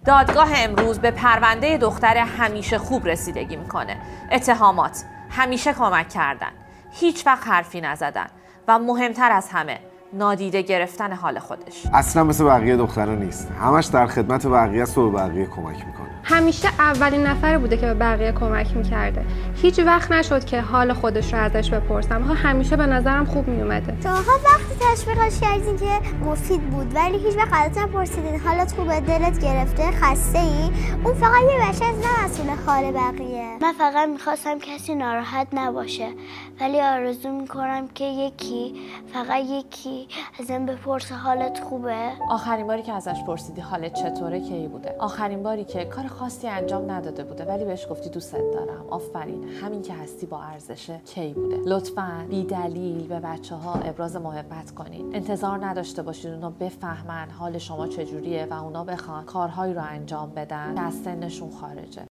دادگاه امروز به پرونده دختر همیشه خوب رسیدگی میکنه. اتهامات: همیشه کمک کردن، هیچ وقت حرفی نزدن و مهمتر از همه نادیده گرفتن حال خودش. اصلا مثل بقیه دخترها نیست، همش در خدمت بقیه است و به بقیه کمک میکنه. همیشه اولین نفر بوده که به بقیه کمک میکرده. هیچ وقت نشد که حال خودش رو ازش بپرسم. همیشه به نظرم خوب میومده. شماها وقتی تشویقش کردین که مفید بود ولی هیچ وقت ازش نپرسیدین حالت خوبه، دلت گرفته، خسته ای؟ اون فقط یه بچه از نه مسئول حال بقیه. من فقط میخواستم کسی ناراحت نباشه، ولی آرزو میکنم که فقط یکی ازم بپرسه حالت خوبه. آخرین باری که ازش پرسیدی حالت چطوره کی بوده؟ آخرین باری که کار خاصی انجام نداده بوده ولی بهش گفتی دوست دارم، آفرین، همین که هستی با ارزشه کی بوده؟ لطفاً بی دلیل به بچه‌ها ابراز محبت کنین. انتظار نداشته باشید اونا بفهمن حال شما چجوریه و اونا بخوان کارهایی رو انجام بدن که از سنشون خارجه.